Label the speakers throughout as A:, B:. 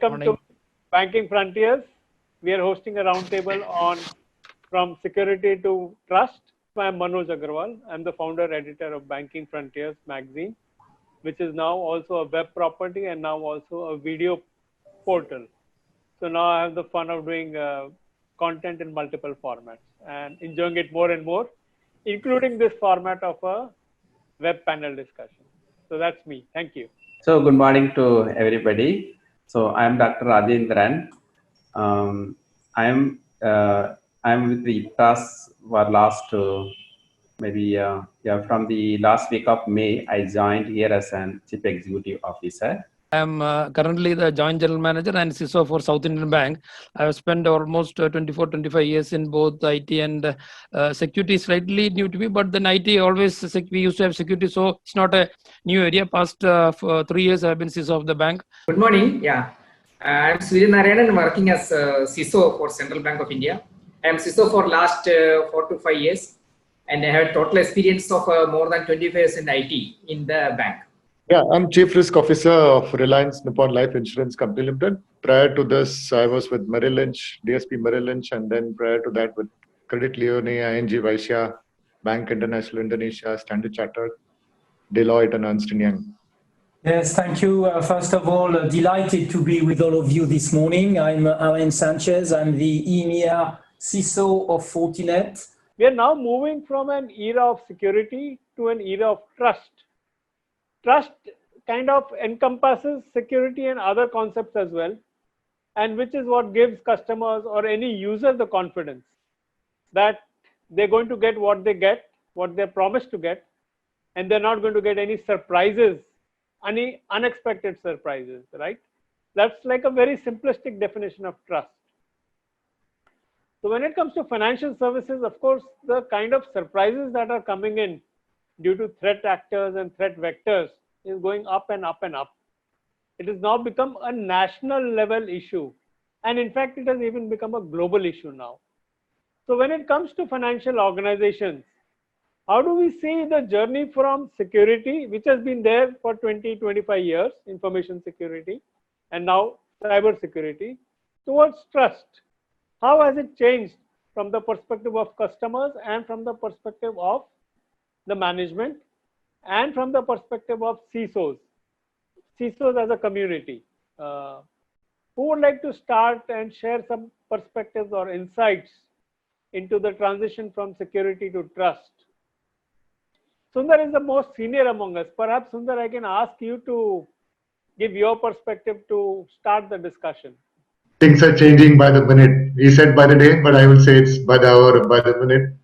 A: welcome to Banking Frontiers. We are hosting a roundtable on From Security to Trust. I'm Manoj Agarwal. I'm the founder editor of Banking Frontiers magazine, which is now also a web property and now also a video portal. So now I have the fun of doing content in multiple formats and enjoying it more and more, including this format of a web panel discussion. So that's me. Thank you.
B: So good morning to everybody. So I am Dr. Rajendran. I am with the IPTAS for last from the last week of May. I joined here as an Chief Executive Officer.
C: I am currently the Joint General Manager and CISO for South Indian Bank. I have spent almost 24-25 years in both IT and security. Slightly new to me, but then IT always we used to have security, so it's not a new area. Past for 3 years, I have been CISO of the bank.
D: Good morning. I'm Surya Narayanan, working as CISO for Central Bank of India. I am CISO for last 4 to 5 years, and I have total experience of more than 25 years in IT in the bank.
E: Yeah, I'm Chief Risk Officer of Reliance Nippon Life Insurance Company Limited. Prior to this, I was with Merrill Lynch, DSP Merrill Lynch, and then prior to that with Credit Leone, ING Vaishya, Bank International Indonesia, Standard Chartered, Deloitte, and Ernst & Young.
F: Yes, thank you. First of all, delighted to be with all of you this morning. I'm Alain Sanchez. I'm the EMEA CISO of Fortinet.
A: We are now moving from an era of security to an era of trust. Trust kind of encompasses security and other concepts as well, and which is what gives customers or any user the confidence that they're going to get what they're promised to get, and they're not going to get any surprises, any unexpected surprises, right? That's like a very simplistic definition of trust. So when it comes to financial services, of course, the kind of surprises that are coming in due to threat actors and threat vectors is going up and up and up. It has now become a national level issue. And in fact, it has even become a global issue now. So when it comes to financial organizations, how do we see the journey from security, which has been there for 20-25 years, information security, and now cyber security, towards trust? How has it changed from the perspective of customers and from the perspective of the management and from the perspective of CISOs as a community? Who would like to start and share some perspectives or insights into the transition from security to trust? Sundar is the most senior among us. Perhaps, Sundar, I can ask you to give your perspective to start the discussion.
E: Things are changing by the minute. He said by the day, but I will say it's by the hour, by the minute.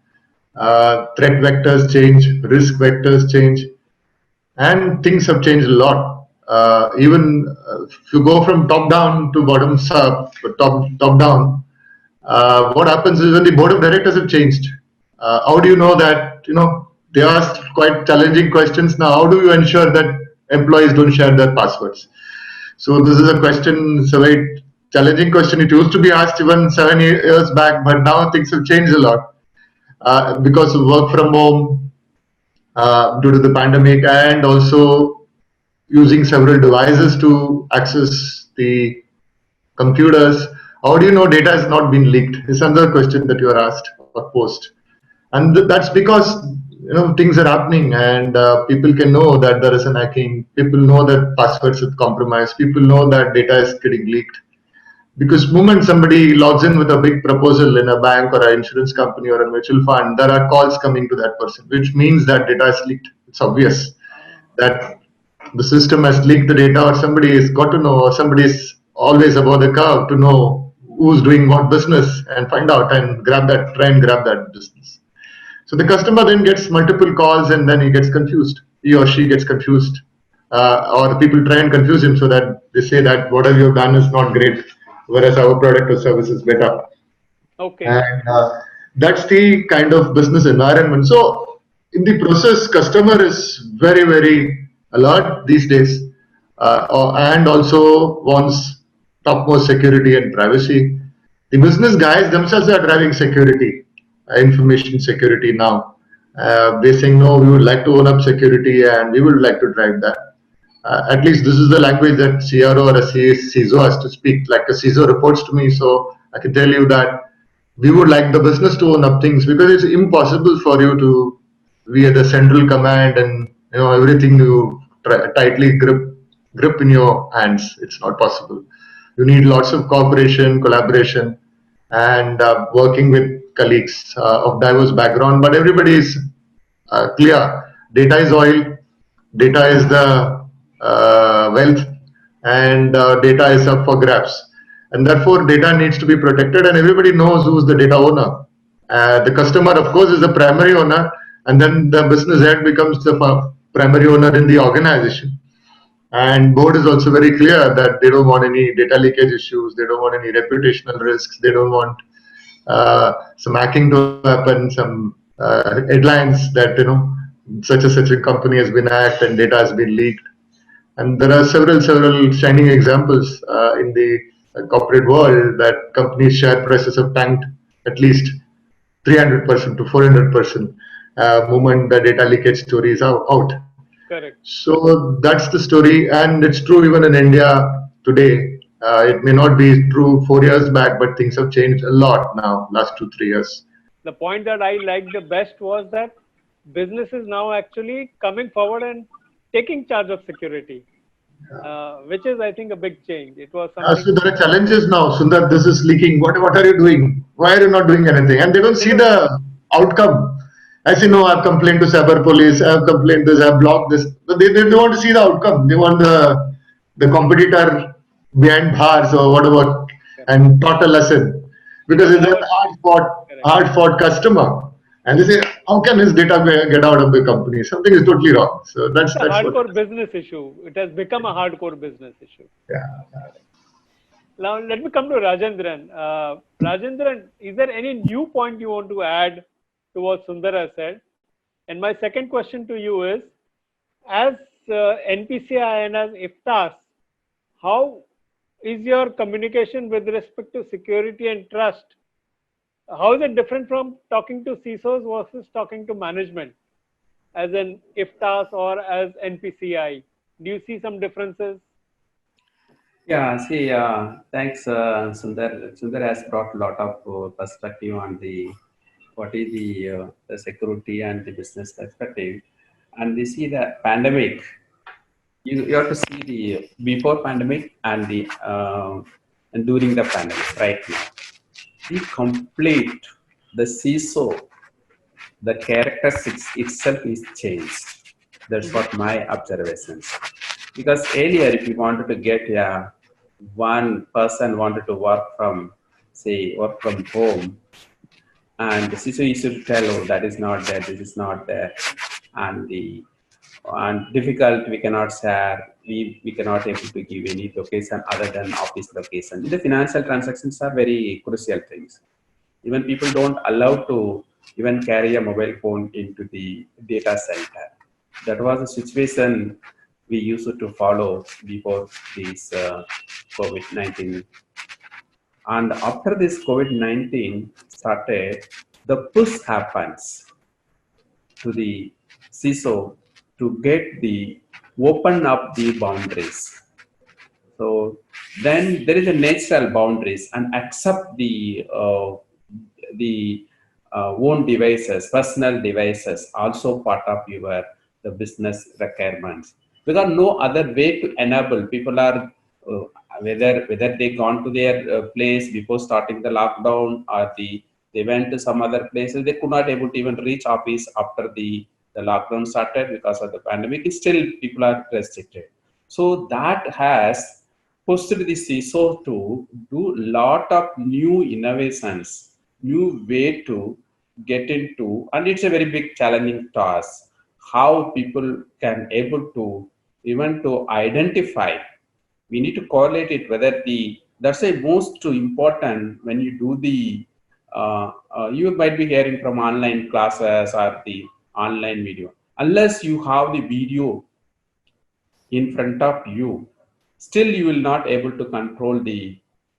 E: Threat vectors change, risk vectors change, and things have changed a lot. Even if you go from top down to bottom up, top down, what happens is when the board of directors have changed, how do you know that, they ask quite challenging questions now. How do you ensure that employees don't share their passwords? So this is a question, it's a very challenging question. It used to be asked even 7 years back, but now things have changed a lot. Because of work from home, due to the pandemic, and also using several devices to access the computers. How do you know data has not been leaked? It's another question that you are asked or posed. And that's because things are happening, and people can know that there is an hacking. People know that passwords are compromised. People know that data is getting leaked. Because the moment somebody logs in with a big proposal in a bank or an insurance company or a mutual fund, there are calls coming to that person, which means that data is leaked. It's obvious that the system has leaked the data, or somebody has got to know, or somebody is always above the curve to know who's doing what business and find out and try and grab that business. So the customer then gets multiple calls, and then he gets confused. He or she gets confused. Or the people try and confuse him so that they say that whatever you've done is not great, whereas our product or service is better. Okay. And that's the kind of business environment. So in the process, customer is very, very alert these days, and also wants topmost security and privacy. The business guys themselves are driving security, information security now. They're saying, no, we would like to own up security and we would like to drive that. At least this is the language that CRO or a CISO has to speak. Like a CISO reports to me, so I can tell you that we would like the business to own up things, because it's impossible for you to be at the central command and everything you tightly grip in your hands. It's not possible. You need lots of cooperation, collaboration, and working with colleagues of diverse background. But everybody is clear. Data is oil. Data is the wealth, and data is up for grabs. And therefore, data needs to be protected, and everybody knows who's the data owner. The customer, of course, is the primary owner, and then the business head becomes the primary owner in the organization. And board is also very clear that they don't want any data leakage issues, they don't want any reputational risks, they don't want some hacking to happen, some headlines that such a company has been hacked and data has been leaked. And there are several shining examples in the corporate world that companies' share prices have tanked at least 300% to 400% moment the data leakage story is out.
A: Correct.
E: So that's the story, and it's true even in India today. It may not be true 4 years back, but things have changed a lot now, last 2-3 years.
A: The point that I liked the best was that businesses now actually coming forward and taking charge of security, which is, I think, a big change. It was something.
E: So there are challenges now. Sundar, this is leaking. What are you doing? Why are you not doing anything? And they don't see the outcome. As you know, I've complained to cyber police, I've complained this, I've blocked this. But they don't want to see the outcome. They want the competitor behind bars or whatever and taught a lesson. Because it's a hard fought customer. And they say, how can his data get out of the company? Something is totally wrong. So that's
A: a hardcore business issue. It has become a hardcore business issue.
E: Yeah.
A: Now, let me come to Rajendran. Rajendran, is there any new point you want to add to what Sundar has said? And my second question to you is, as NPCI and as IFTAS, how is your communication with respect to security and trust? How is it different from talking to CISOs versus talking to management, as an IFTAS or as NPCI? Do you see some differences?
B: Yeah, see, thanks, Sundar. Sundar has brought a lot of perspective on what is the security and the business perspective. And we see the pandemic. You have to see the before pandemic and the and during the pandemic right now. The CISO, the characteristics itself is changed. That's what my observations. Because earlier, if you wanted to get one person wanted to work from home, and the CISO used to tell, oh, that is not there, this is not there, and difficult, we cannot share, we cannot able to give any location other than office location. The financial transactions are very crucial things. Even people don't allow to even carry a mobile phone into the data center. That was a situation we used to follow before this COVID-19. And after this COVID-19 started, the push happens to the CISO to get open up the boundaries. So then there is a natural boundaries and accept the own devices, personal devices, also part of the business requirements. Because no other way to enable people are whether they gone to their place before starting the lockdown or they went to some other places, they could not able to even reach office after the lockdown started because of the pandemic. Still people are restricted. So that has pushed the CISO to do lot of new innovations, new way to get into, and it's a very big challenging task, how people can able to even to identify. We need to correlate it whether that's a most important when you do you might be hearing from online classes or the online video. Unless you have the video in front of you, still you will not able to control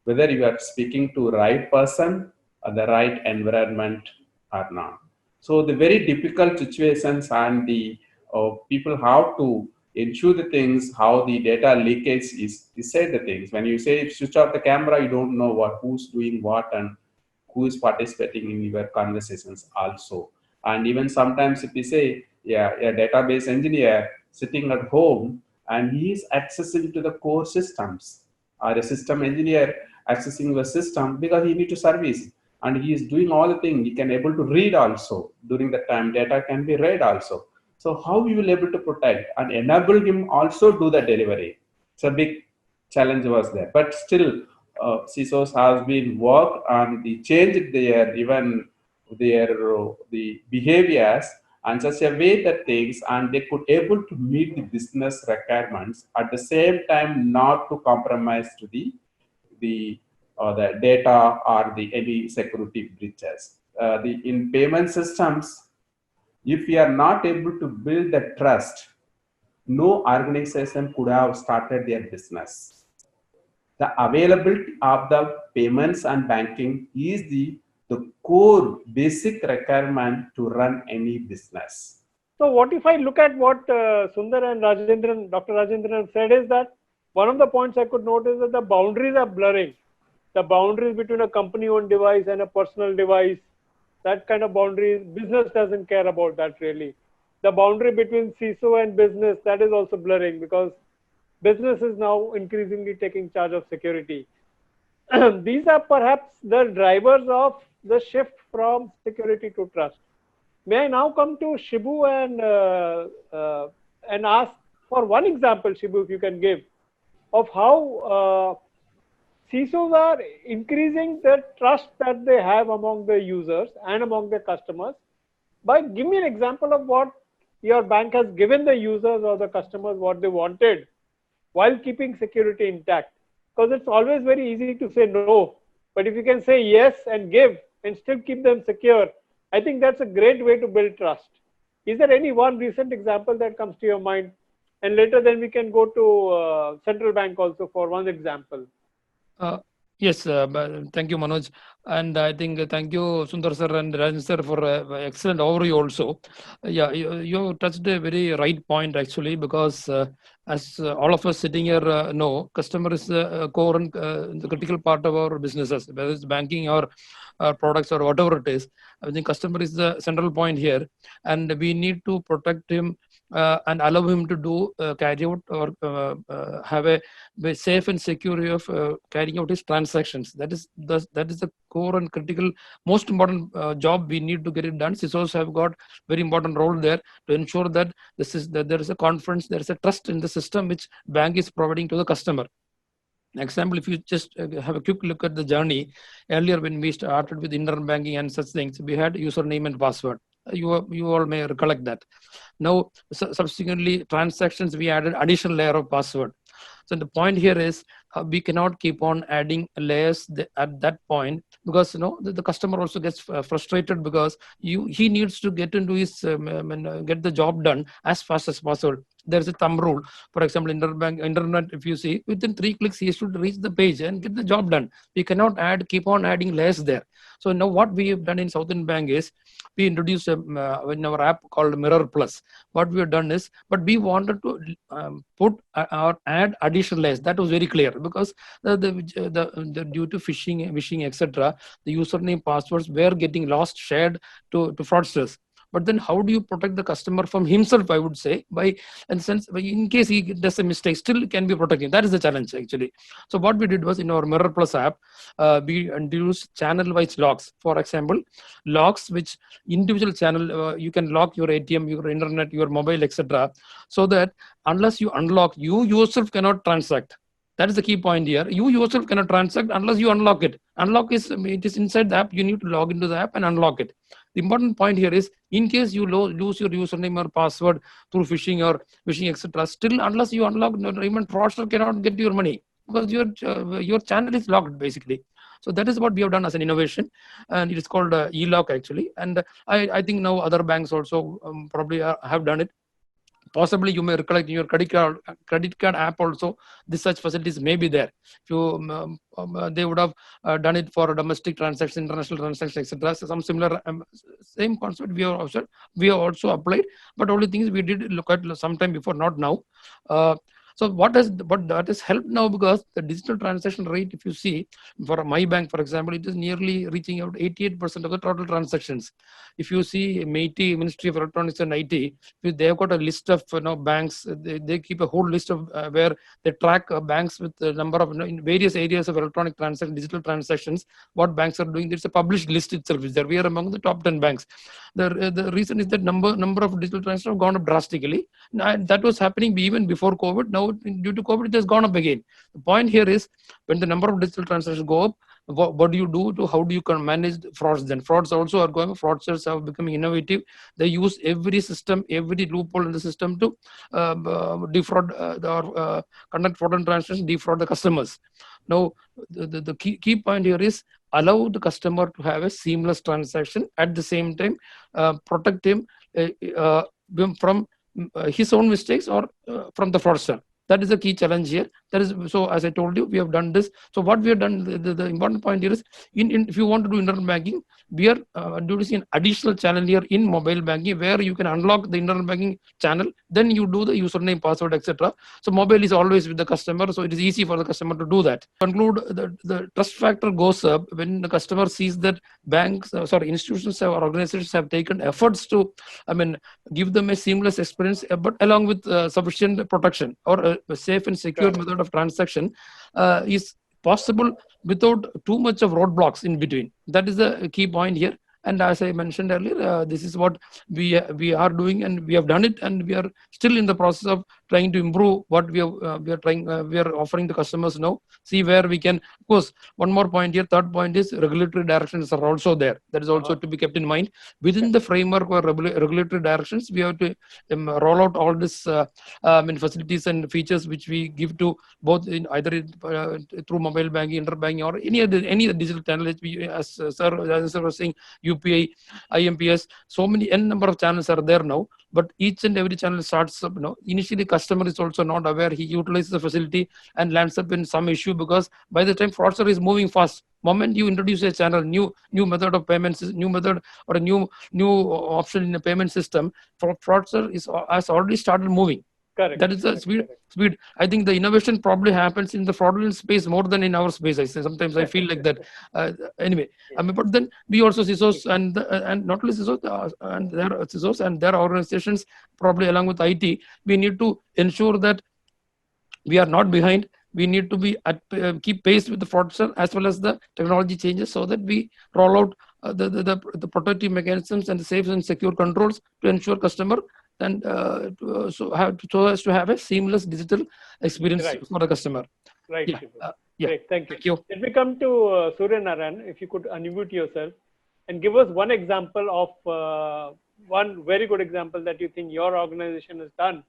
B: whether you are speaking to right person or the right environment or not. So the very difficult situations and the people have to ensure the things, how the data leakage is said the things. When you say switch off the camera, you don't know who's doing what and who is participating in your conversations also. And even sometimes if we say, yeah, a database engineer sitting at home and he is accessing to the core systems, or a system engineer accessing the system because he need to service, and he is doing all the things. He can able to read also during the time data can be read also. So how we will able to protect and enable him also do the delivery? It's a big challenge was there, but still CISOs has been worked on the change their even their the behaviors and such a way that things, and they could able to meet the business requirements at the same time, not to compromise to the data or the any security breaches. The in payment systems, if we are not able to build the trust, no organization could have started their business. The availability of the payments and banking is the core basic requirement to run any business.
A: So what if I look at what Sundar and Rajendran, Dr. Rajendran said is that one of the points I could notice that the boundaries are blurring. The boundaries between a company-owned device and a personal device, that kind of boundaries, business doesn't care about that really. The boundary between CISO and business, that is also blurring because business is now increasingly taking charge of security. These are perhaps the drivers of the shift from security to trust. May I now come to Shibu and ask for one example, Shibu, if you can give, of how CISOs are increasing the trust that they have among the users and among the customers. Give me an example of what your bank has given the users or the customers what they wanted while keeping security intact. Because it's always very easy to say no, but if you can say yes and give and still keep them secure, I think that's a great way to build trust. Is there any one recent example that comes to your mind? And later then we can go to central bank also for one example.
C: Yes, thank you, Manoj. And I think thank you, Sundar sir and Rajan sir, for excellent overview also. Yeah, you touched a very right point actually, because as all of us sitting here know, customer is the core and the critical part of our businesses, whether it's banking or products or whatever it is. I think customer is the central point here, and we need to protect him and allow him to do carry out or have a safe and secure way of carrying out his transactions. That is the core and critical, most important job we need to get it done. CISOs have got very important role there to ensure that that there is a confidence, there is a trust in the system which bank is providing to the customer. Example, if you just have a quick look at the journey, earlier when we started with internet banking and such things, we had username and password. You all may recollect that. Now, subsequently, transactions, we added additional layer of password. So the point here is we cannot keep on adding layers at that point, because the customer also gets frustrated because he needs to get into his get the job done as fast as possible. There's a thumb rule. For example, internet, if you see, within 3 clicks he should reach the page and get the job done. We cannot keep on adding layers there. So now what we have done in Southern Bank is we introduced in our app called Mirror Plus. What we have done is, but we wanted to put or add additional layers. That was very clear, because the due to phishing, etc., the username passwords were getting lost, shared to fraudsters. But then how do you protect the customer from himself, I would say, in case he does a mistake, still it can be protected. That is the challenge actually. So what we did was, in our Mirror Plus app, we introduced channel-wise locks. For example, locks which individual channel, you can lock your ATM, your internet, your mobile, etc. So that unless you unlock, you yourself cannot transact. That is the key point here. You yourself cannot transact unless you unlock it. Unlock is inside the app. You need to log into the app and unlock it. The important point here is, in case you lose your username or password through phishing or phishing, etc., still unless you unlock, even fraudster cannot get your money, because your channel is locked basically. So that is what we have done as an innovation, and it is called e-lock actually. And I think now other banks also probably have done it. Possibly you may recollect in your credit card app also, this such facilities may be there. If you, they would have done it for domestic transactions, international transactions, etc. So some similar same concept we have also applied, but only things we did look at sometime before, not now. So what that has helped now, because the digital transaction rate, if you see for my bank, for example, it is nearly reaching out 88% of the total transactions. If you see MeitY, Ministry of Electronics and IT, they have got a list of banks. They keep a whole list of where they track banks with the number of in various areas of electronic transactions, digital transactions. What banks are doing? It's a published list itself. We are among the top 10 banks. The reason is that number of digital transactions have gone up drastically. And that was happening even before COVID. Now due to COVID, it has gone up again. The point here is when the number of digital transactions go up, what do you do to how do you manage frauds? Then frauds also are going. Fraudsters are becoming innovative. They use every system, every loophole in the system to defraud or conduct fraudulent transactions, defraud the customers. Now the key point here is allow the customer to have a seamless transaction, at the same time protect him from his own mistakes or from the fraudster. That is the key challenge here. That is, so as I told you, we have done this. So what we have done, the important point here is, if you want to do internet banking, we are introducing an additional channel here in mobile banking, where you can unlock the internet banking channel, then you do the username, password, etc. So mobile is always with the customer, so it is easy for the customer to do that. To conclude, the trust factor goes up when the customer sees that banks, institutions or organizations have taken efforts to, give them a seamless experience, but along with sufficient protection, or a safe and secure method of transaction is possible without too much of roadblocks in between. That is the key point here. And as I mentioned earlier, this is what we are doing, and we have done it, and we are still in the process of trying to improve what we are offering the customers now. See where we can. Of course, one more point here. Third point is regulatory directions are also there. That is also to be kept in mind. Within the framework of regulatory directions, we have to roll out all this facilities and features which we give to both in either through mobile banking, internet banking, or any digital channel. As sir was saying, UPI, IMPS, so many number of channels are there now, but each and every channel starts up. Initially customer is also not aware. He utilizes the facility and lands up in some issue, because by the time fraudster is moving fast, moment you introduce a channel, new method of payments, new method or a new option in the payment system, fraudster has already started moving.
A: Correct.
C: That is the speed. I think the innovation probably happens in the fraudulent space more than in our space. Sometimes I feel like that. Anyway, but then we also CISOs and not only CISOs and their CISOs and their organizations, probably along with IT, we need to ensure that we are not behind. We need to be keep pace with the fraudster as well as the technology changes, so that we roll out the protective mechanisms and the safe and secure controls to ensure customer and so as to have a seamless digital experience for the customer.
A: Right.
C: Yeah.
A: Great. Thank you. Let me come to Surya Narayan. If you could unmute yourself and give us one example of one very good example that you think your organization has done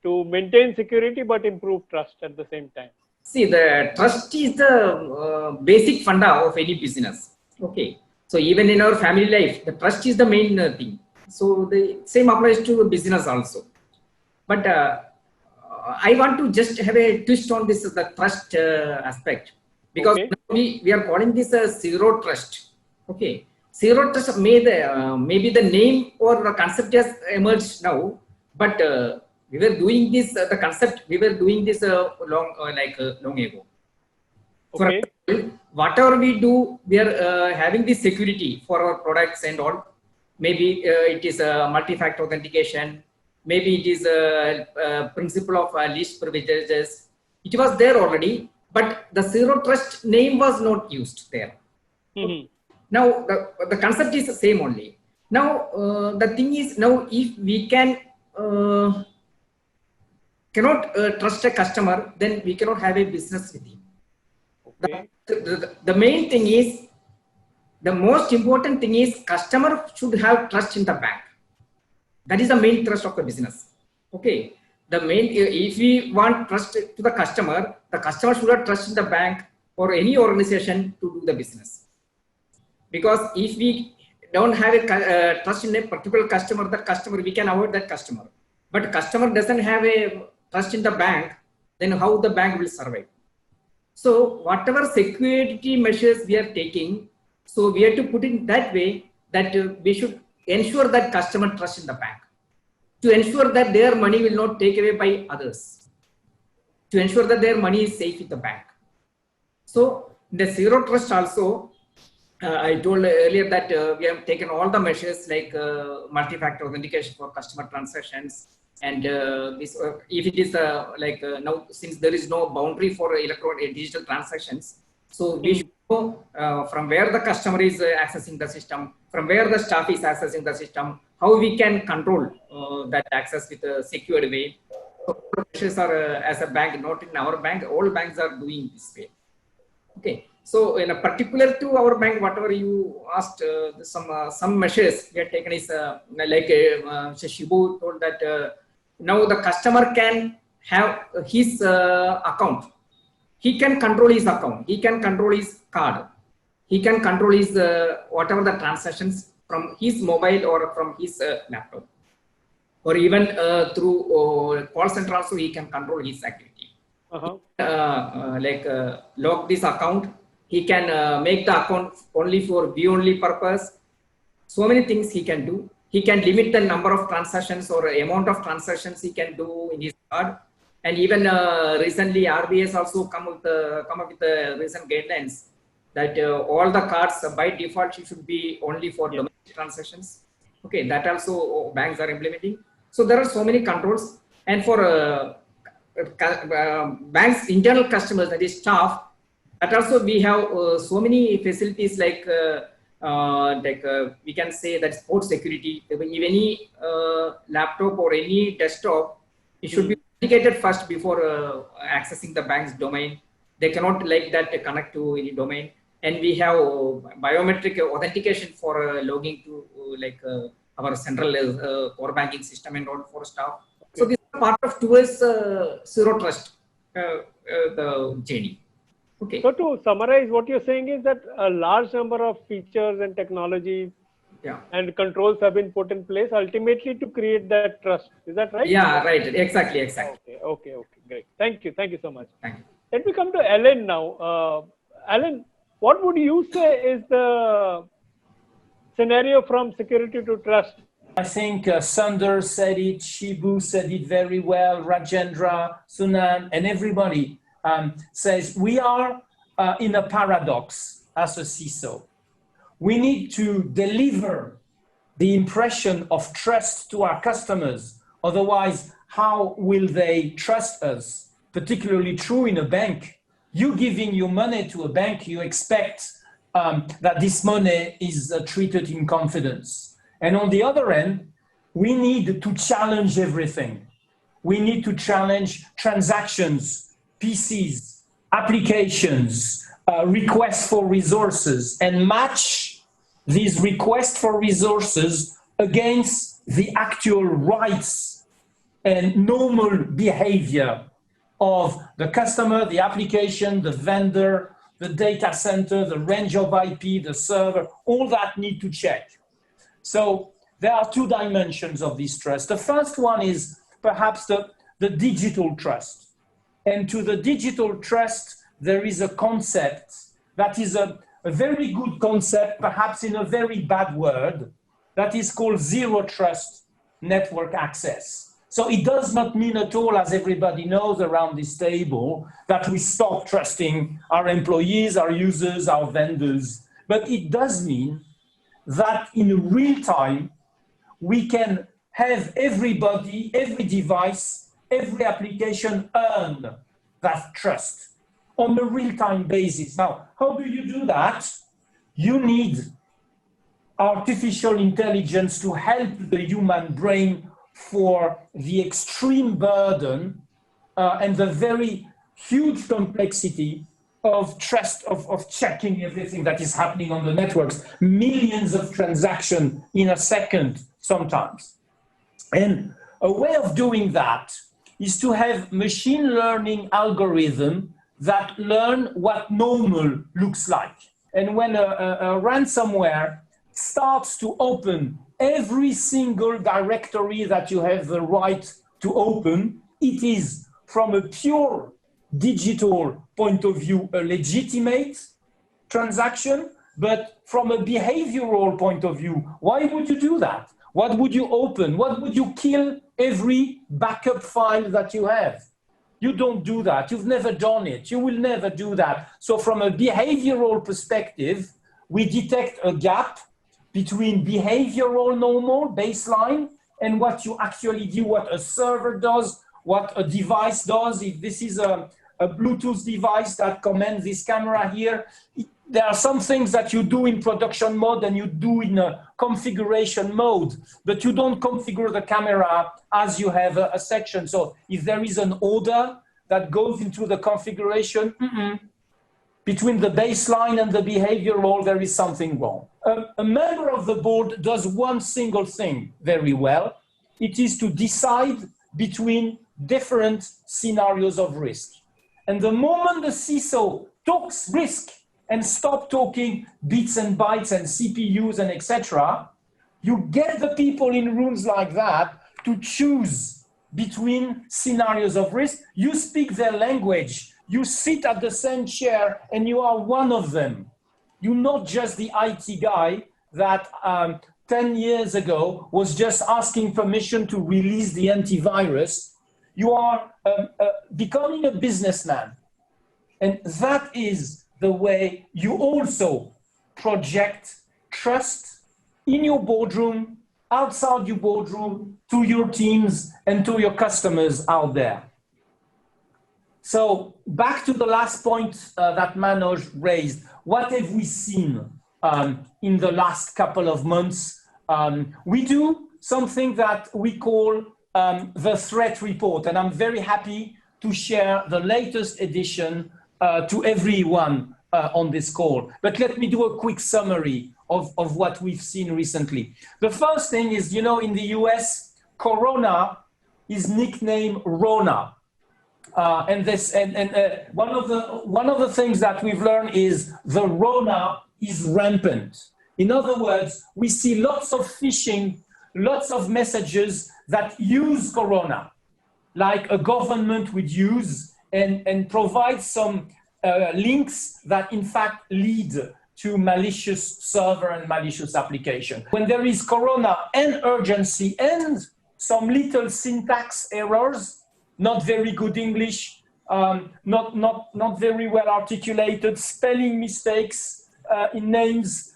A: to maintain security but improve trust at the same time.
D: See, the trust is the basic funda of any business. Okay. So even in our family life, the trust is the main thing. So the same applies to business also. But I want to just have a twist on this, the trust aspect, because we are calling this a zero trust. Okay, zero trust maybe the name or the concept has emerged now, but we were doing this the concept we were doing this long ago. Okay. For whatever we do, we are having this security for our products and all. Maybe it is a multi-factor authentication. Maybe it is a principle of least privileges. It was there already, but the zero trust name was not used there. Mm-hmm. Now the concept is the same only. Now the thing is, now if we cannot trust a customer, then we cannot have a business with him. Okay. The main thing is, the most important thing is, customer should have trust in the bank. That is the main trust of the business. Okay. If we want trust to the customer should have trust in the bank or any organization to do the business. Because if we don't have a trust in a particular customer, we can avoid that customer. but customer doesn't have a trust in the bank, then how the bank will survive? So whatever security measures we are taking, so we have to put it that way that we should ensure that customer trust in the bank, to ensure that their money will not take away by others, to ensure that their money is safe with the bank. So the zero trust also, I told earlier that we have taken all the measures like multi-factor authentication for customer transactions, and this if it is now, since there is no boundary for electronic digital transactions, so we should know from where the customer is accessing the system, from where the staff is accessing the system, how we can control that access with a secured way. So measures are as a bank, not in our bank, all banks are doing this way. Okay. So in a particular to our bank, whatever you asked, some measures we have taken is Shibu told that now the customer can have his account. He can control his account. He can control his card. He can control his whatever the transactions from his mobile or from his laptop, or even through call center also he can control his activity. Lock this account. He can make the account only for view-only purpose. So many things he can do. He can limit the number of transactions or amount of transactions he can do in his card. And even recently, RBI has also come up with the recent guidelines that all the cards by default should be only for domestic transactions. Okay, that also banks are implementing. So there are so many controls. And for banks' internal customers, that is staff, that also we have so many facilities like we can say that sports security. If any laptop or any desktop, it should be authenticated first before accessing the bank's domain. They cannot like that connect to any domain. And we have biometric authentication for logging to our central core banking system and all for staff. Okay. So this is part of towards zero trust the journey. Okay.
A: So to summarize, what you're saying is that a large number of features and technology and controls have been put in place ultimately to create that trust. Is that right?
D: Yeah, right. Exactly.
A: Okay. Great. Thank you so much.
D: Thank you.
A: Let me come to Alan now. Alan, what would you say is the scenario from security to trust?
F: I think Sundar said it, Shibu said it very well, Rajendra, Sunan, and everybody says we are in a paradox as a CISO. We need to deliver the impression of trust to our customers. Otherwise, how will they trust us? Particularly true in a bank. You giving your money to a bank, you expect that this money is treated in confidence. And on the other end, we need to challenge everything. We need to challenge transactions, PCs, applications, requests for resources, and match these requests for resources against the actual rights and normal behavior of the customer, the application, the vendor, the data center, the range of IP, the server, all that need to check. So there are two dimensions of this trust. The first one is perhaps the digital trust. And to the digital trust, there is a concept that is a very good concept, perhaps in a very bad word, that is called zero trust network access. So it does not mean at all, as everybody knows around this table, that we stop trusting our employees, our users, our vendors. But it does mean that in real time, we can have everybody, every device, every application earn that trust on a real-time basis. Now, how do you do that? You need artificial intelligence to help the human brain for the extreme burden and the very huge complexity of trust, of checking everything that is happening on the networks, millions of transactions in a second sometimes. And a way of doing that is to have machine learning algorithm that learn what normal looks like. And when a ransomware starts to open every single directory that you have the right to open, it is from a pure digital point of view a legitimate transaction, but from a behavioral point of view, why would you do that? What would you open? What would you kill every backup file that you have? You don't do that. You've never done it. You will never do that. So from a behavioral perspective, we detect a gap between behavioral normal, baseline, and what you actually do, what a server does, what a device does. If this is a Bluetooth device that commands this camera here, there are some things that you do in production mode and you do in a configuration mode, but you don't configure the camera as you have a section. So if there is an order that goes into the configuration, between the baseline and the behavioral, there is something wrong. A member of the board does one single thing very well. It is to decide between different scenarios of risk. And the moment the CISO talks risk and stop talking bits and bytes and CPUs and etc., you get the people in rooms like that to choose between scenarios of risk. You speak their language. You sit at the same chair and you are one of them. You're not just the IT guy that 10 years ago was just asking permission to release the antivirus. You are becoming a businessman. And that is the way you also project trust in your boardroom, outside your boardroom, to your teams and to your customers out there. So back to the last point that Manoj raised. What have we seen in the last couple of months? We do something that we call the threat report, and I'm very happy to share the latest edition to everyone on this call. But let me do a quick summary of what we've seen recently. The first thing is, you know, in the US, Corona is nicknamed Rona. And one of the things that we've learned is the Rona is rampant. In other words, we see lots of phishing, lots of messages that use Corona, like a government would use and provide some links that in fact lead to malicious server and malicious application. When there is Corona and urgency and some little syntax errors, not very good English, not very well articulated, spelling mistakes in names.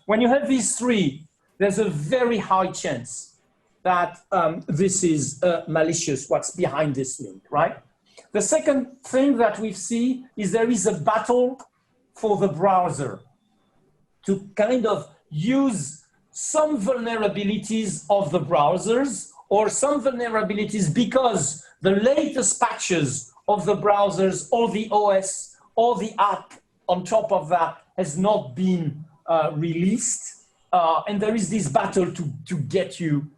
F: When you have these three, there's a very high chance that this is malicious, what's behind this link, right? The second thing that we see is there is a battle for the browser to kind of use some vulnerabilities of the browsers or some vulnerabilities because the latest patches of the browsers or the OS or the app on top of that has not been released. And there is this battle to get you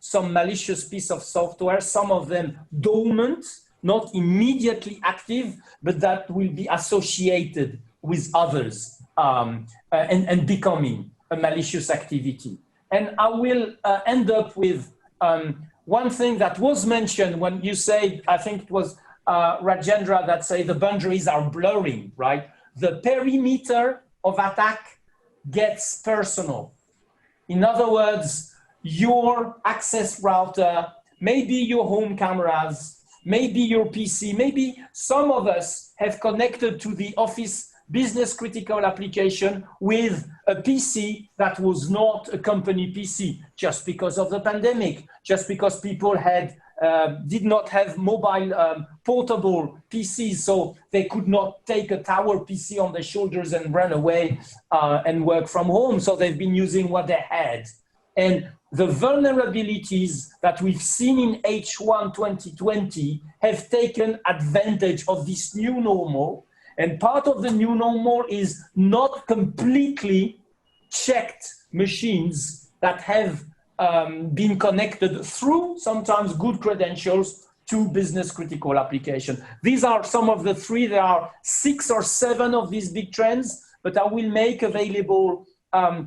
F: some malicious piece of software, some of them dormant, not immediately active, but that will be associated with others and becoming a malicious activity. And I will end up with one thing that was mentioned when you said, I think it was Rajendra that said the boundaries are blurring, right? The perimeter of attack gets personal. In other words, your access router, maybe your home cameras, maybe your PC, maybe some of us have connected to the office business critical application with a PC that was not a company PC just because of the pandemic, just because people did not have mobile portable PCs, so they could not take a tower PC on their shoulders and run away and work from home. So they've been using what they had. And the vulnerabilities that we've seen in H1 2020 have taken advantage of this new normal. And part of the new normal is not completely checked machines that have been connected through sometimes good credentials to business critical application. These are some of the three. There are 6 or 7 of these big trends, but I will make available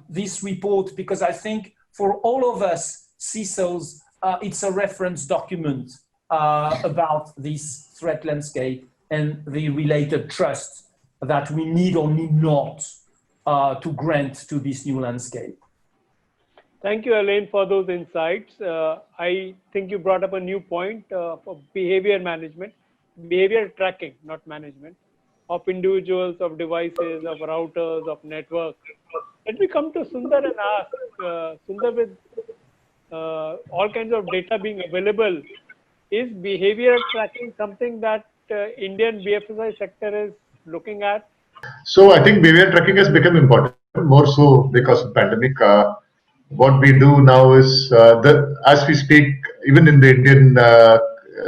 F: this report because I think for all of us CISOs, it's a reference document about this threat landscape and the related trust that we need or need not to grant to this new landscape.
A: Thank you, Elaine, for those insights. I think you brought up a new point for behavior management, behavior tracking, not management, of individuals, of devices, of routers, of networks. Let me come to Sundar and ask, Sundar, with all kinds of data being available, is behavior tracking something that Indian BFSI sector is looking at?
E: So I think behavior tracking has become important, more so because of pandemic. What we do now is as we speak, even in the Indian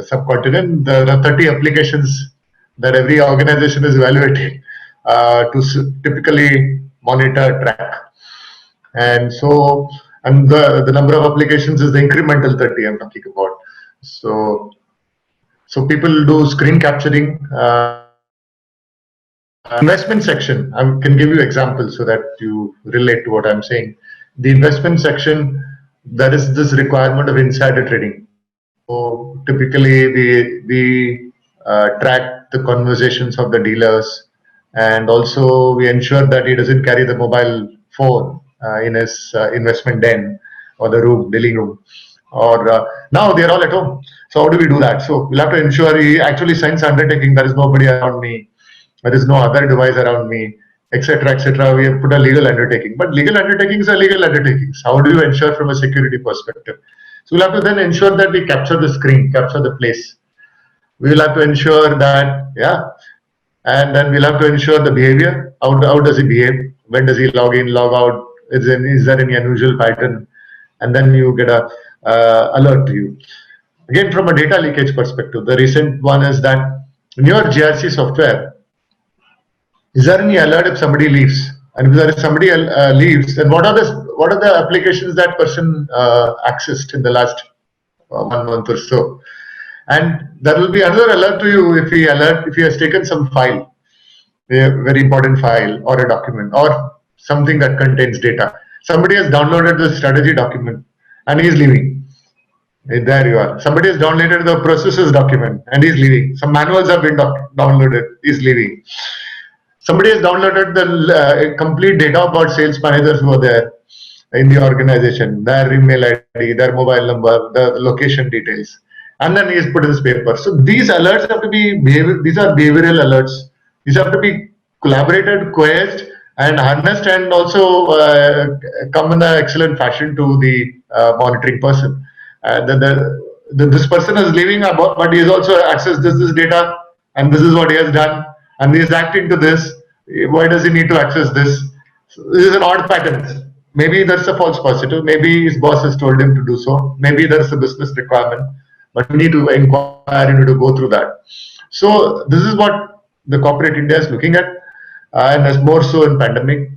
E: subcontinent, there are 30 applications that every organization is evaluating to typically monitor, track, and so and the number of applications is the incremental 30 I'm talking about. So people do screen capturing. Investment section, I can give you examples so that you relate to what I'm saying. The investment section, there is this requirement of insider trading. So typically we track the conversations of the dealers, and also we ensure that he doesn't carry the mobile phone in his investment den or the room, dealing room. Or now they're all at home. So how do we do that? So we'll have to ensure he actually signs undertaking. There is nobody around me. There is no other device around me, etc., etc. We have put a legal undertaking, but legal undertakings are legal undertakings. How do you ensure from a security perspective? So we'll have to then ensure that we capture the screen, capture the place. We will have to ensure that, yeah, and then we'll have to ensure the behavior. How does he behave? When does he log in, log out? Is there any unusual pattern? And then you get a alert to you. Again, from a data leakage perspective, the recent one is that in your GRC software, is there any alert if somebody leaves? And if there is somebody leaves, then what are the applications that person accessed in the last 1 month or so? And there will be another alert to you if he has taken some file, a very important file or a document or something that contains data. Somebody has downloaded the strategy document and he is leaving. There you are. Somebody has downloaded the processes document and he's leaving. Some manuals have been downloaded. He's leaving. Somebody has downloaded the complete data about sales managers who are there in the organization, their email ID, their mobile number, the location details, and then he is put in this paper. So these alerts have to be these are behavioral alerts. These have to be collaborated, coerced, and harnessed, and also come in an excellent fashion to the monitoring person. This person is leaving, but he has also accessed this data, and this is what he has done, and he is acting to this. Why does he need to access this? So this is an odd pattern. Maybe that's a false positive. Maybe his boss has told him to do so. Maybe there's a business requirement, but we need to inquire, you need to go through that. So this is what the corporate India is looking at, and as more so in pandemic.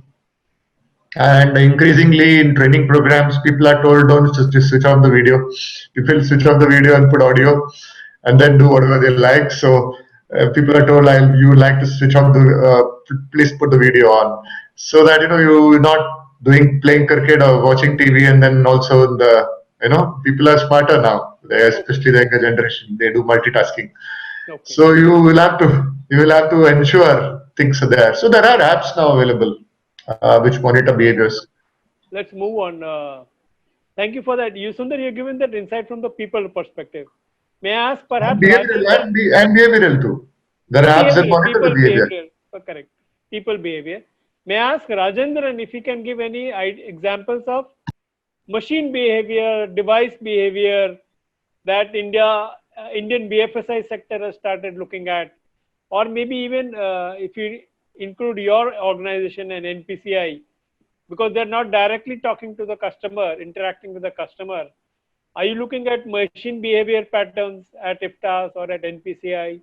E: And increasingly in training programs, people are told don't just switch off the video. People switch off the video and put audio, and then do whatever they like. So people are told, you like to switch off please put the video on, so that you're not playing cricket or watching TV, and then also people are smarter now, especially the younger generation. They do multitasking. Okay. So you will have to ensure things are there. So there are apps now available which monitor behaviors.
A: Let's move on. Thank you for that. Sundar, you've given that insight from the people perspective. May I ask perhaps...
E: And behavioral too. There are apps that monitor the behavior.
A: Correct. People behavior. May I ask Rajendran if he can give any examples of machine behavior, device behavior that Indian BFSI sector has started looking at, or maybe even if you include your organization and NPCI, because they're not directly talking to the customer, interacting with the customer. Are you looking at machine behavior patterns at IFTAS or at NPCI?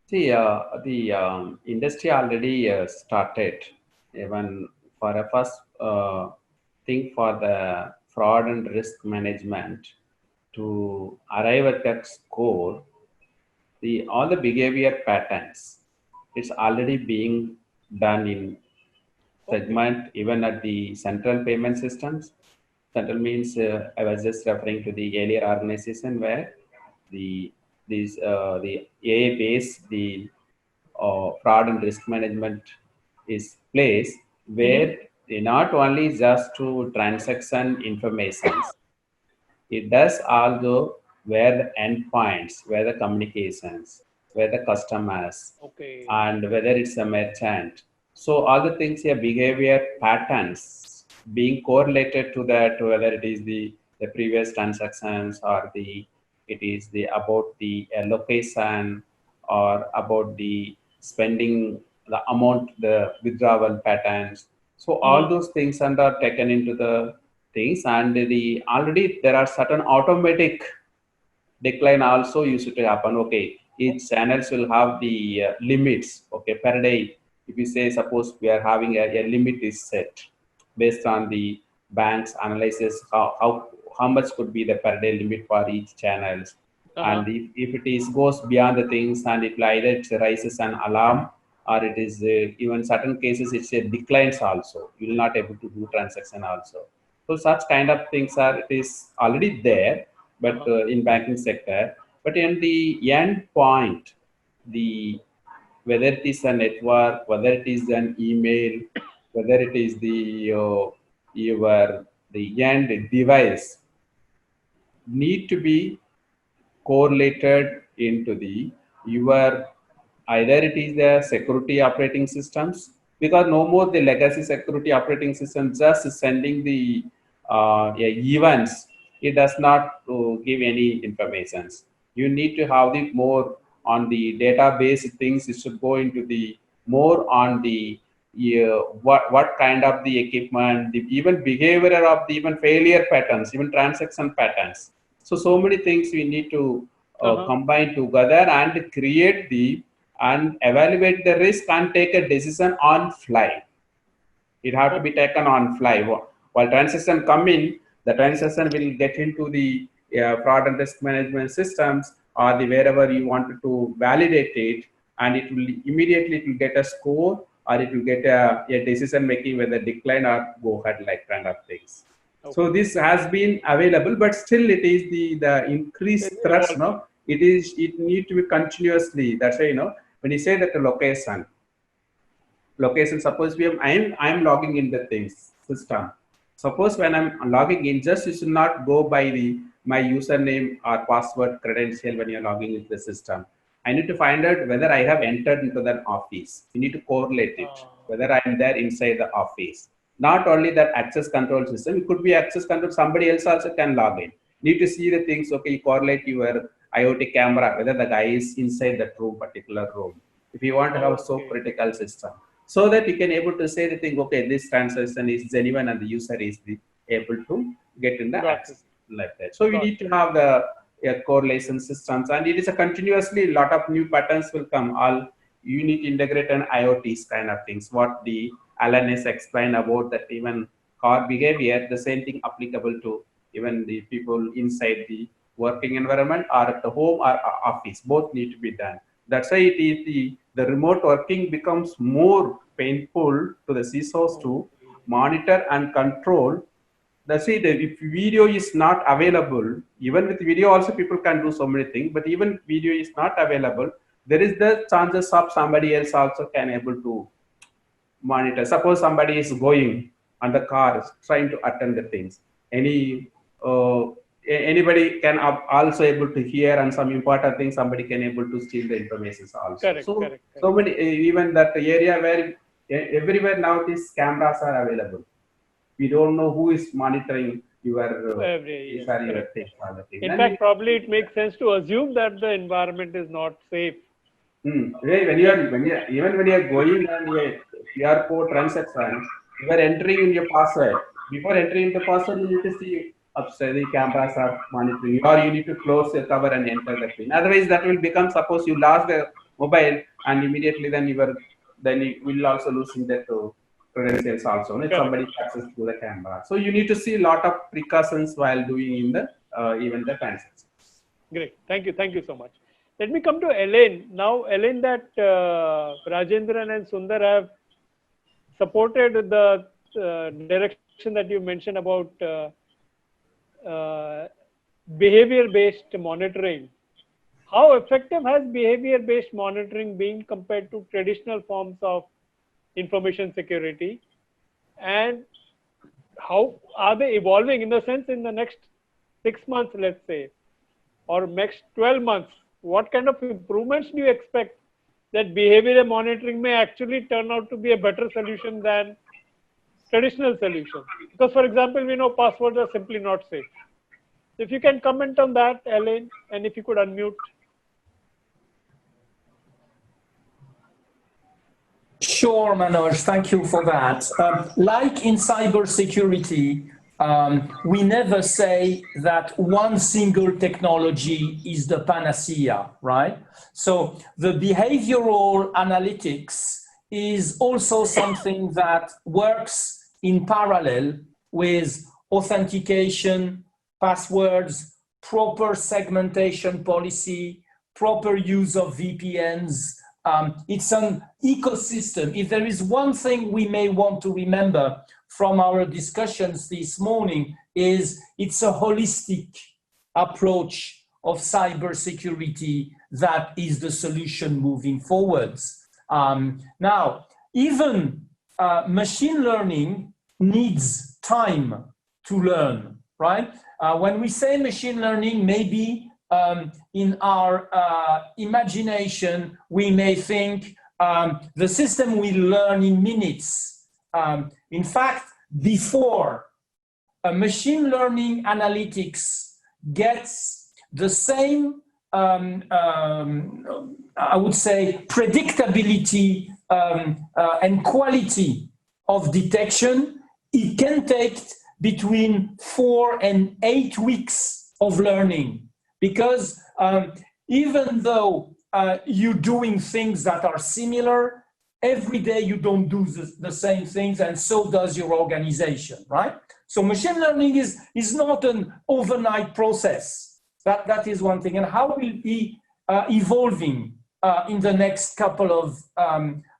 B: See, the industry already started, even for a first thing for the fraud and risk management to arrive at that score. All the behavior patterns, it's already being done in segment, even at the central payment systems. Central means I was just referring to the earlier organization where the the AI based the fraud and risk management is placed where they not only just to transaction informations, it does also where the endpoints, where the communications, where the customers,
A: Okay.
B: and whether it's a merchant. So all the things here, behavior patterns being correlated to that, whether it is the previous transactions or it is the about the location or about the spending, the amount, the withdrawal patterns. So all those things are taken into the things, and the already there are certain automatic decline also used to happen. Okay, each channels will have the limits. Okay, per day, if you say suppose we are having a limit is set based on the bank's analysis, how much could be the per day limit for each channels, and if it is goes beyond the things, and it either it raises an alarm or it is even certain cases it's a declines also, you will not able to do transaction also. So such kind of things are, it is already there, but in banking sector. But in the end point, the whether it is a network, whether it is an email, whether it is the your the end device, need to be correlated into the your either it is the security operating systems, because no more the legacy security operating system just sending the events, it does not give any informations. You need to have the more on the database things. It should go into the more on the what kind of the equipment, the even behavior of the even failure patterns, even transaction patterns. So many things we need to combine together and create the and evaluate the risk and take a decision on fly. It have to be taken on fly. While transaction come in, the transaction will get into the fraud and risk management systems or the wherever you wanted to validate it, and it will immediately it will get a score or it will get a decision making whether decline or go ahead, like kind of things. So this has been available, but still it is the increased threats. No, it need to be continuously. That's why when you say that the location, suppose I'm logging in the things system. Suppose when I'm logging in, just you should not go by the my username or password credential when you're logging into the system. I need to find out whether I have entered into that office. You need to correlate it, whether I'm there inside the office. Not only that access control system, it could be access control, somebody else also can log in. Need to see the things, okay, you correlate your IoT camera, whether the guy is inside that room, particular room. If you want to have so critical system, so that you can able to say the thing, okay, this transaction is genuine and the user is able to get in the access like that. So we need to have the correlation systems, and it is a continuously lot of new patterns will come. All you need to integrate an IoTs kind of things. What the Alan has explained about that even car behavior, the same thing applicable to even the people inside the working environment or at the home or office. Both need to be done. That's why it is the remote working becomes more painful to the CISOs to monitor and control. That's it. If video is not available, even with video also people can do so many things, but even video is not available, there is the chances of somebody else also can able to monitor. Suppose somebody is going on the car trying to attend the things. Anybody can also able to hear, and some important things somebody can able to steal the information also. So many even that area where everywhere now these cameras are available. We don't know who is monitoring your things.
A: In fact, probably it makes sense to assume that the environment is not safe.
B: When you are even when you are going on a QR code transaction, you are entering in your password. Before entering the password, you need to see upstairs the cameras are monitoring, or you need to close the cover and enter the pin. Otherwise, that will become, suppose you lost the mobile and immediately then you will also losing that credentials also. If somebody access to the camera, so you need to see a lot of precautions while doing in the even the transactions.
A: Great, thank you so much. Let me come to Elaine now. Elaine, that Rajendran and Sundar have supported the direction that you mentioned about behavior-based monitoring. How effective has behavior-based monitoring been compared to traditional forms of information security? And how are they evolving, in the sense, in the next 6 months, let's say, or next 12 months? What kind of improvements do you expect that behavior monitoring may actually turn out to be a better solution than traditional solutions? Because, for example, we know passwords are simply not safe. If you can comment on that, Elaine, and if you could unmute.
F: Sure, Manoj, thank you for that. Like in cybersecurity, we never say that one single technology is the panacea, right? So the behavioral analytics is also something that works in parallel with authentication, passwords, proper segmentation policy, proper use of VPNs. It's an ecosystem. If there is one thing we may want to remember from our discussions this morning, is it's a holistic approach of cybersecurity that is the solution moving forwards. Now, even machine learning needs time to learn, right? When we say machine learning, maybe in our imagination, we may think the system will learn in minutes. In fact, before a machine learning analytics gets the same, I would say, predictability and quality of detection, it can take between 4 and 8 weeks of learning. Because even though you're doing things that are similar, every day you don't do the same things, and so does your organization, right? So machine learning is not an overnight process. That is one thing. And how will it be evolving in the next couple of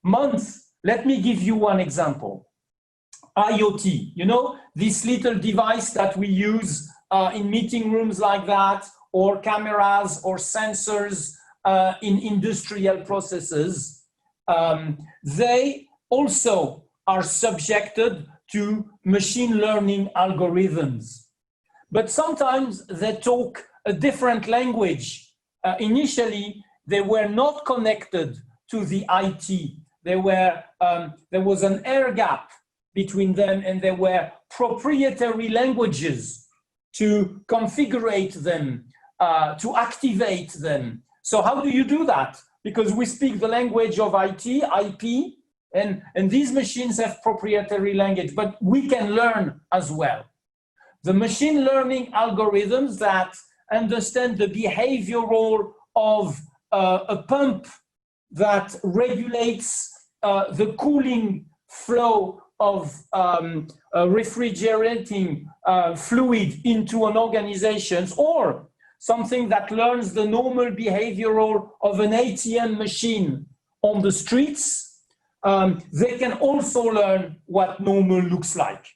F: months? Let me give you one example. IoT, you know, this little device that we use in meeting rooms like that, or cameras or sensors in industrial processes, they also are subjected to machine learning algorithms. But sometimes they talk a different language. Initially, they were not connected to the IT. There was an air gap between them, and there were proprietary languages to configure them, to activate them. So how do you do that? Because we speak the language of IT, IP, and these machines have proprietary language, but we can learn as well. The machine learning algorithms that understand the behavioral of a pump that regulates the cooling flow of refrigerating fluid into an organization, or something that learns the normal behavioral of an ATM machine on the streets, they can also learn what normal looks like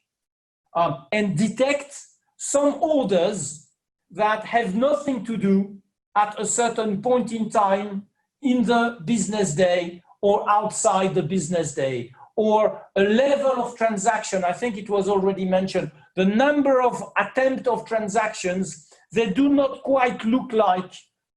F: and detect some orders that have nothing to do at a certain point in time in the business day or outside the business day, or a level of transaction. I think it was already mentioned, the number of attempt of transactions, they do not quite look like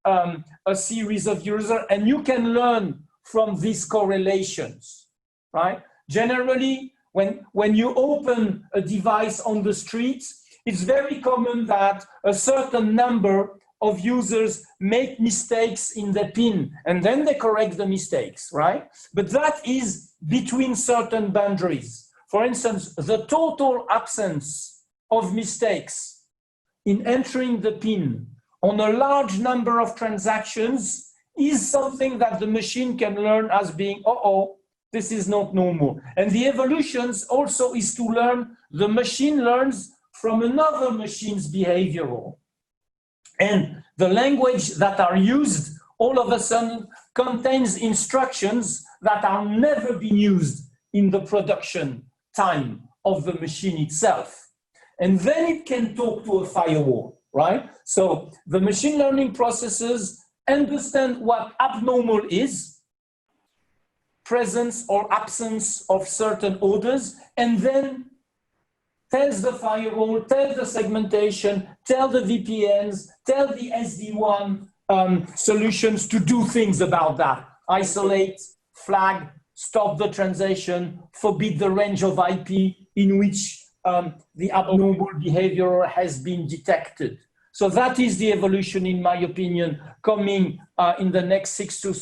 F: a series of users, and you can learn from these correlations, right? Generally, when you open a device on the streets, it's very common that a certain number of users make mistakes in the PIN, and then they correct the mistakes, right? But that is between certain boundaries. For instance, the total absence of mistakes in entering the PIN on a large number of transactions is something that the machine can learn as being, this is not normal. And the evolutions also is to learn, the machine learns from another machine's behavioral. And the language that are used all of a sudden contains instructions that are never been used in the production time of the machine itself. And then it can talk to a firewall, right? So the machine learning processes understand what abnormal is, presence or absence of certain orders, and then tells the firewall, tells the segmentation, tell the VPNs, tell the SD-WAN solutions to do things about that. Isolate, flag, stop the transaction, forbid the range of IP in which the abnormal behavior has been detected. So that is the evolution, in my opinion, coming in the next 6 to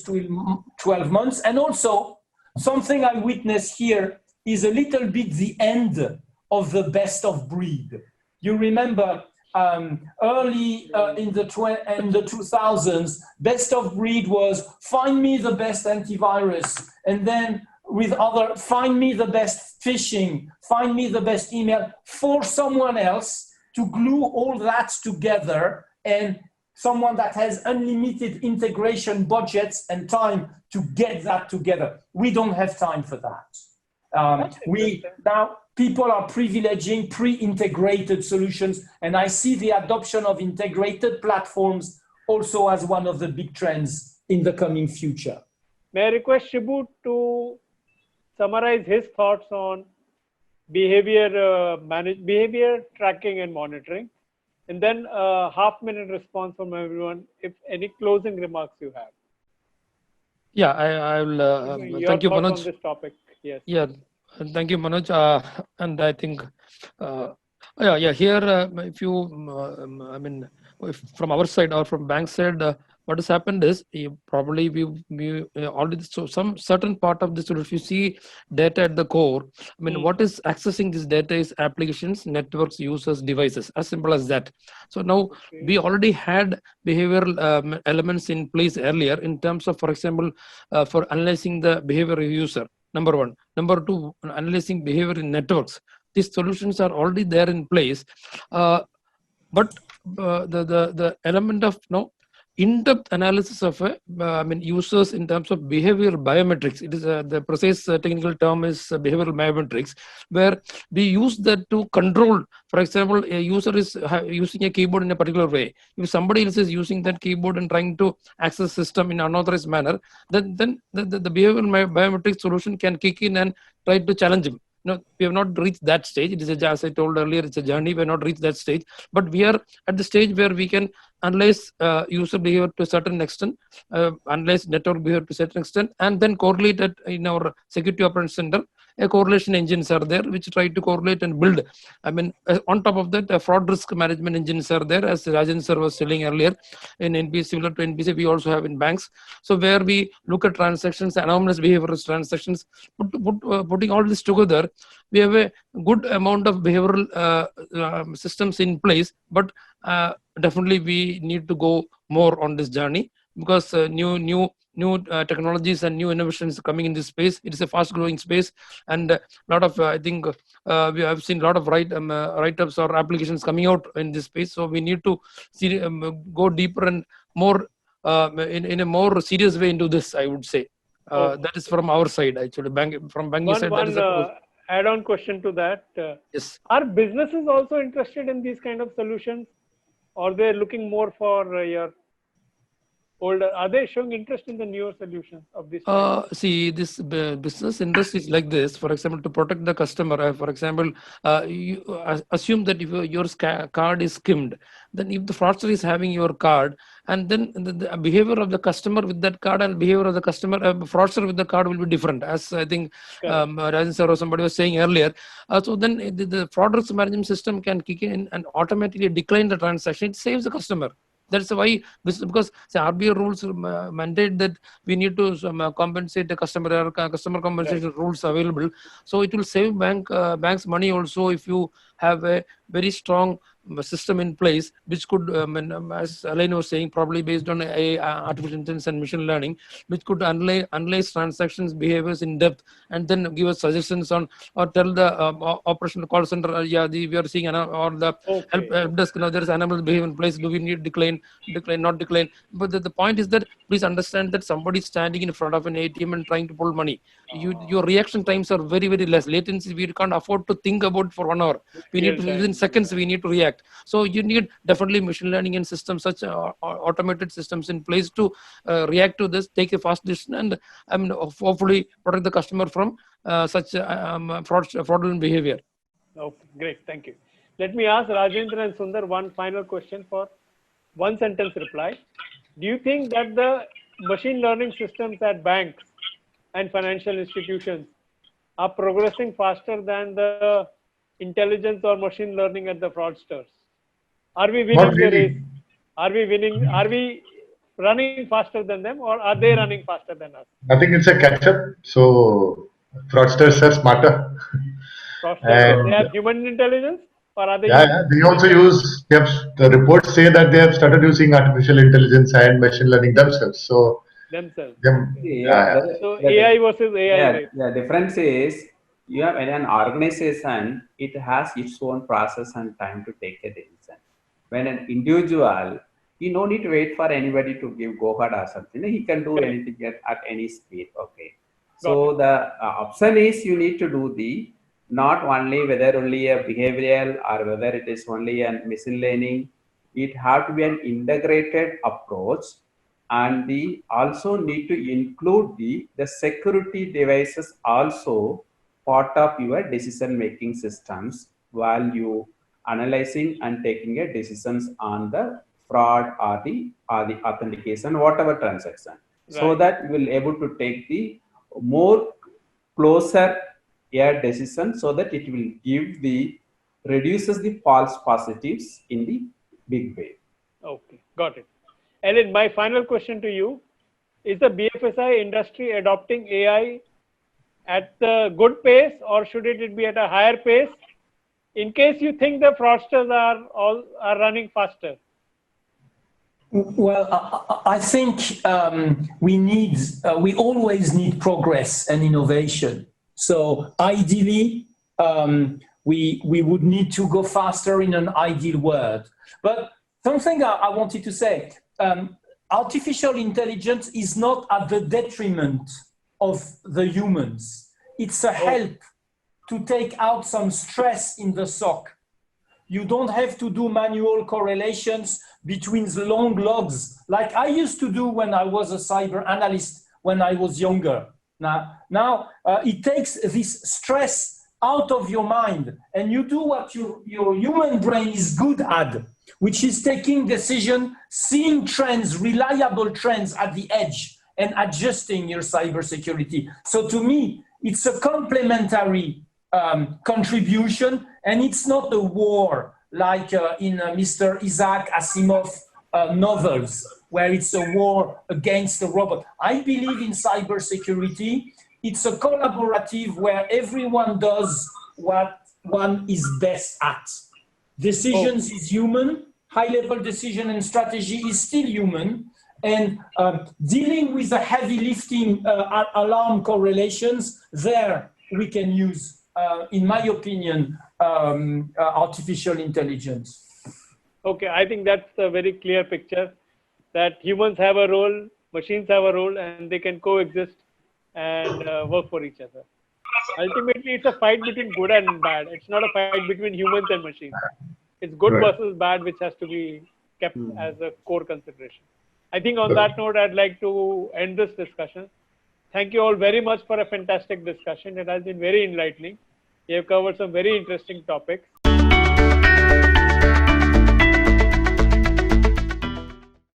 F: 12 months. And also, something I witness here is a little bit the end of the best of breed. You remember early in the 2000s, best of breed was find me the best antivirus, and then with other, find me the best phishing, find me the best email, for someone else to glue all that together, and someone that has unlimited integration budgets and time to get that together. We don't have time for that. Now people are privileging pre-integrated solutions, and I see the adoption of integrated platforms also as one of the big trends in the coming future.
A: May I request Shibu to summarize his thoughts on behavior behavior tracking and monitoring, and then a half-minute response from everyone, if any closing remarks you have.
C: Yeah, I will.
A: Your
C: Thank you,
A: thoughts
C: Manoj.
A: on this topic. Yes.
C: Yeah, thank you, Manoj. And I think, here, if you, I mean, if from our side or from bank side, what has happened is probably we already, so some certain part of this, if you see data at the core, I mean, what is accessing this data is applications, networks, users, devices, as simple as that. So now we already had behavioral elements in place earlier in terms of, for example, for analyzing the behavior of user. Number one. Number two, analyzing behavior in networks. These solutions are already there in place, but the element of in-depth analysis of users in terms of behavioral biometrics. It is the precise technical term is behavioral biometrics, where we use that to control. For example, a user is using a keyboard in a particular way. If somebody else is using that keyboard and trying to access system in an unauthorized manner, then the behavioral biometric solution can kick in and try to challenge him. No, we have not reached that stage. It is as I told earlier, it's a journey. We have not reached that stage, but we are at the stage where we can analyze user behavior to a certain extent, analyze network behavior to a certain extent, and then correlate it in our security operations center. A correlation engines are there which try to correlate and build. I mean, on top of that, fraud risk management engines are there, as Rajan sir was telling earlier. In NPC, similar to NPC, we also have in banks. So where we look at transactions, anomalous behavioral transactions, putting all this together, we have a good amount of behavioral systems in place, but definitely we need to go more on this journey, because new technologies and new innovations coming in this space. It is a fast growing space, and a lot of I think we have seen a lot of write-ups or applications coming out in this space. So we need to see, go deeper and more in a more serious way into this, I would say. That is from our side, actually. From banking side.
A: One add-on question to that.
C: Yes.
A: Are businesses also interested in these kind of solutions, or they're looking more for your older? Are they showing interest in the newer solutions of this kind?
C: See, this business industry is like this. For example, to protect the customer, for example, you assume that if your card is skimmed, then if the fraudster is having your card, and then the behavior of the customer with that card and behavior of the customer, fraudster with the card will be different, as I think Rajan sir or somebody was saying earlier. So then the fraud risk management system can kick in and automatically decline the transaction. It saves the customer. That's why, because the RBI rules mandate that we need to compensate the customer. There are customer compensation rules available, so it will save banks money also if you have a very strong system in place, which could, as Alain was saying, probably based on artificial intelligence and machine learning, which could analyze transactions behaviors in depth, and then give us suggestions on, or tell the operational call center, we are seeing, or the help desk, there is animal behavior in place. Do we need decline, not decline? But the point is that please understand that somebody is standing in front of an ATM and trying to pull money. Your reaction times are very, very less. Latency, we can't afford to think about for 1 hour. We need to, within seconds, we need to react. So you need definitely machine learning and systems, such automated systems in place to react to this, take a fast decision, and hopefully protect the customer from such fraudulent behavior.
A: Okay, great. Thank you. Let me ask Rajendra and Sundar one final question for one sentence reply. Do you think that the machine learning systems at banks and financial institutions are progressing faster than the intelligence or machine learning at the fraudsters? Are we winning the race? Are we running faster than them, or are they running faster than us?
E: I think it's a catch up. So fraudsters are smarter.
A: Fraudsters, they have human intelligence, or are they?
E: They also use. The reports say that they have started using artificial intelligence and machine learning themselves. So
A: themselves.
B: So
A: AI versus AI.
B: Yeah, the difference is, you have in an organization, it has its own process and time to take a decision. When an individual, he no need to wait for anybody to give go ahead or something. He can do anything at any speed. Okay. So the option is, you need to do the, not only whether only a behavioral or whether it is only a machine learning. It have to be an integrated approach, and the also need to include the security devices also part of your decision making systems while you analyzing and taking a decisions on the fraud or the authentication, whatever transaction, so that you will able to take the more closer decision, so that it will give the reduces the false positives in the big way.
A: Okay, got it. Ellen, my final question to you: is the BFSI industry adopting AI at the good pace, or should it be at a higher pace? In case you think the fraudsters are running faster.
F: Well, I think we always need progress and innovation. So ideally, we would need to go faster in an ideal world. But something I wanted to say, artificial intelligence is not at the detriment of the humans. It's a help to take out some stress in the SOC. You don't have to do manual correlations between the long logs like I used to do when I was a cyber analyst when I was younger. Now it takes this stress out of your mind, and you do what your human brain is good at, which is taking decision, seeing trends, reliable trends at the edge, and adjusting your cybersecurity. So to me, it's a complementary contribution, and it's not a war like in Mr. Isaac Asimov novels, where it's a war against the robot. I believe in cybersecurity. It's a collaborative where everyone does what one is best at. Decisions is human, high-level decision and strategy is still human, and dealing with the heavy lifting alarm correlations, there we can use, in my opinion, artificial intelligence.
A: Okay, I think that's a very clear picture, that humans have a role, machines have a role, and they can coexist and work for each other. Ultimately, it's a fight between good and bad. It's not a fight between humans and machines. It's good versus bad, which has to be kept as a core consideration. I think on that note, I'd like to end this discussion. Thank you all very much for a fantastic discussion. It has been very enlightening. You have covered some very interesting topics.